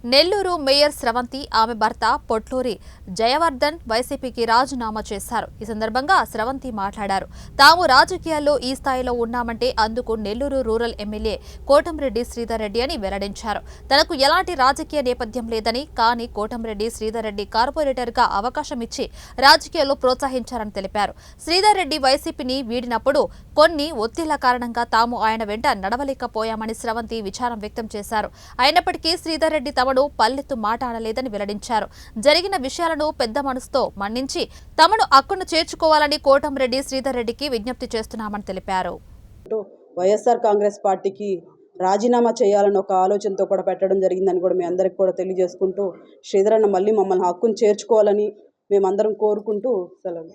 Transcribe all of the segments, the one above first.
Nellore mayor స్రవంతి ఆమె భర్త పొట్లూరి జయవర్ధన్ వైసీపీకి రాజీనామా చేశారు. ఈ సందర్భంగా స్రవంతి మాట్లాడారు. తాము రాజకీయాల్లో ఈ స్థాయిలో ఉన్నామంటే అందుకు నెల్లూరు రూరల్ ఎమ్మెల్యే కోటంరెడ్డి శ్రీధర్ రెడ్డి అని వెల్లడించారు. తనకు ఎలాంటి రాజకీయ నేపథ్యం లేదని, కానీ కోటంరెడ్డి శ్రీధర్ రెడ్డి కార్పొరేటర్గా అవకాశం ఇచ్చి రాజకీయాల్లో ప్రోత్సహించారని తెలిపారు. శ్రీధర్ రెడ్డి వైసీపీని వీడినప్పుడు కొన్ని ఒత్తిళ్ల కారణంగా తాము ఆయన వెంట నడవలేకపోయామని స్రవంతి విచారం వ్యక్తం చేశారు. అయినప్పటికీ శ్రీధర్ రెడ్డి తమను పల్లెత్తు మాట అనలేదని వెల్లడించారు. జరిగిన విషయాలను పెద్ద మనసుతో మన్నించి తమను అక్కును చేర్చుకోవాలని కోటంరెడ్డి శ్రీధర్ రెడ్డికి విజ్ఞప్తి చేస్తున్నామని తెలిపారు. వైఎస్ఆర్ కాంగ్రెస్ పార్టీకి రాజీనామా చేయాలని ఒక ఆలోచనతో కూడా పెట్టడం జరిగిందని కూడా మీ అందరికి కూడా తెలియజేసుకుంటూ, శ్రీధర్ అన్న మళ్ళీ మమ్మల్ని హక్కును చేర్చుకోవాలని మేమందరం కోరుకుంటూ సెలవు.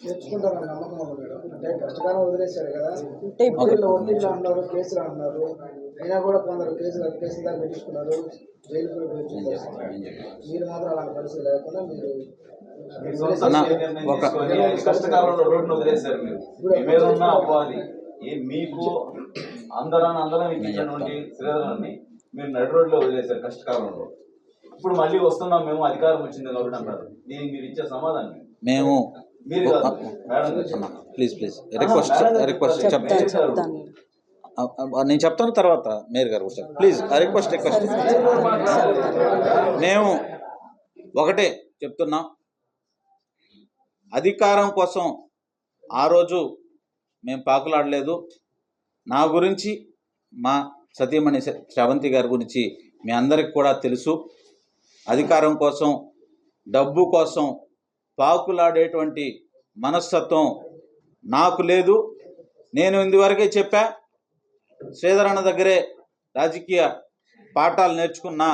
నేర్చుకుంటారని నమ్మకం ఉంది మేడం. అంటే కష్టకాలం వదిలేశారు కదా, అంటే ఇప్పుడు ఒత్తిడిలో అన్నారు, కేసులు అన్నారు, అయినా కూడా కొందరు కేసులు దాకా పెట్టించుకున్నారు, జైలు కూడా మీరు మాత్రం అలాంటి పరిస్థితి లేకుండా మీరు కష్టకాలంలో రోడ్డును వదిలేశారు. మీరు అపవాది మీకు అందరం ఇచ్చినటువంటి శ్రీధరాన్ని మీరు నడి రోడ్లో వదిలేశారు కష్టకాలంలో. ఇప్పుడు మళ్ళీ వస్తున్నాం మేము, అధికారం వచ్చింది కాబట్టి అంటారు. దీనికి మీరు ఇచ్చే సమాధానం మేము ప్లీజ్ రిక్వెస్ట్ నేను చెప్తాను తర్వాత మేయర్ గారు ప్లీజ్ రిక్వెస్ట్ మేము ఒకటే చెప్తున్నాం. అధికారం కోసం ఆ రోజు మేము పాకులాడలేదు. నా గురించి మా సతీమణి శ్రవంతి గారి గురించి మీ అందరికి కూడా తెలుసు. అధికారం కోసం, డబ్బు కోసం పాకులాడేటువంటి మనస్తత్వం నాకు లేదు. నేను ఇందువరకే చెప్పా, శ్రీధర్ అన్న దగ్గరే రాజకీయ పాఠాలు నేర్చుకున్నా.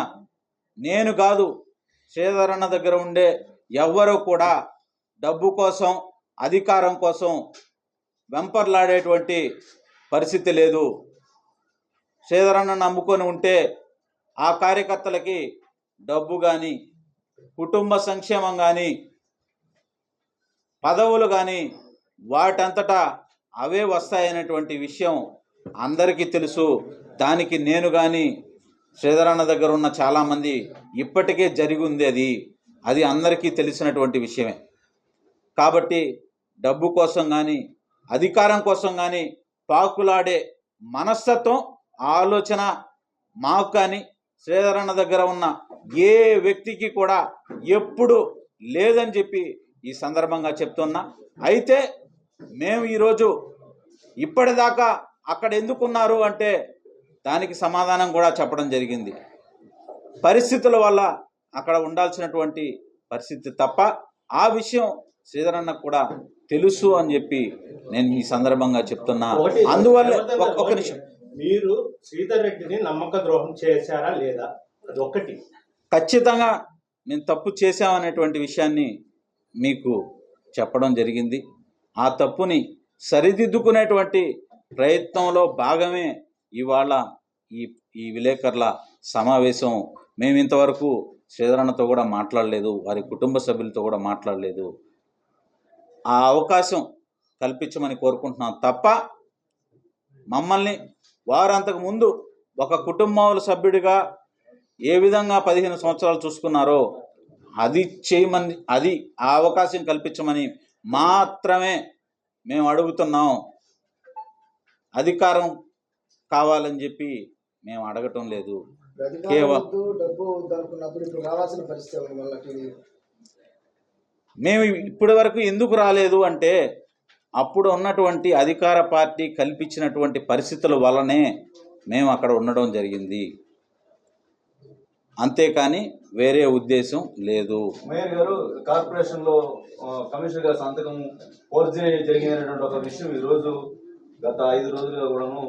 నేను కాదు, శ్రీధర్ అన్న దగ్గర ఉండే ఎవ్వరూ కూడా డబ్బు కోసం, అధికారం కోసం వెంపర్లాడేటువంటి పరిస్థితి లేదు. శ్రీధర్ అన్న నమ్ముకొని ఉంటే ఆ కార్యకర్తలకి డబ్బు కానీ, కుటుంబ సంక్షేమం కానీ, పదవులు కానీ వాటంతటా అవే వస్తాయనేటువంటి విషయం అందరికీ తెలుసు. దానికి నేను కానీ, శ్రీధర్ అన్న దగ్గర ఉన్న చాలామంది ఇప్పటికే జరిగి ఉంది. అది అందరికీ తెలిసినటువంటి విషయమే. కాబట్టి డబ్బు కోసం కానీ, అధికారం కోసం కానీ పాకులాడే మనస్తత్వం, ఆలోచన మాకు కానీ, శ్రీధర్ అన్న దగ్గర ఉన్న ఏ వ్యక్తికి కూడా ఎప్పుడు లేదని చెప్పి ఈ సందర్భంగా చెప్తున్నా. అయితే మేము ఈరోజు ఇప్పటిదాకా అక్కడ ఎందుకున్నారు అంటే దానికి సమాధానం కూడా చెప్పడం జరిగింది. పరిస్థితుల వల్ల అక్కడ ఉండాల్సినటువంటి పరిస్థితి తప్ప ఆ విషయం శ్రీధర్ అన్నకు కూడా తెలుసు అని చెప్పి నేను ఈ సందర్భంగా చెప్తున్నా. అందువల్ల ఒక నిమిషం, మీరు శ్రీధర్ రెడ్డిని నమ్మక ద్రోహం చేశారా లేదా? అది ఒకటి. ఖచ్చితంగా మేము తప్పు చేశామనేటువంటి విషయాన్ని మీకు చెప్పడం జరిగింది. ఆ తప్పుని సరిదిద్దుకునేటువంటి ప్రయత్నంలో భాగమే ఇవాళ ఈ విలేకరుల సమావేశం. మేము ఇంతవరకు శ్రీధర్ అన్నతో కూడా మాట్లాడలేదు, వారి కుటుంబ సభ్యులతో కూడా మాట్లాడలేదు. ఆ అవకాశం కల్పించమని కోరుకుంటున్నాం తప్ప మమ్మల్ని వారంతకు ముందు ఒక కుటుంబంలో సభ్యుడిగా ఏ విధంగా 15 సంవత్సరాలు చూసుకున్నారో అది చేయమని, అది ఆ అవకాశం కల్పించమని మాత్రమే మేము అడుగుతున్నాం. అధికారం కావాలని చెప్పి మేము అడగటం లేదు. కేవలం మేము ఇప్పటి వరకు ఎందుకు రాలేదు అంటే అప్పుడు ఉన్నటువంటి అధికార పార్టీ కల్పించినటువంటి పరిస్థితుల వల్లనే మేము అక్కడ ఉండడం జరిగింది. అంతేకాని వేరే ఉద్దేశం లేదు. మేయర్ గారు, కార్పొరేషన్ లో కమిషనర్ గారు సంతకం ఫోర్జరీ జరిగినటువంటి ఒక విషయం ఈ రోజు గత 5 రోజులుగా కూడాను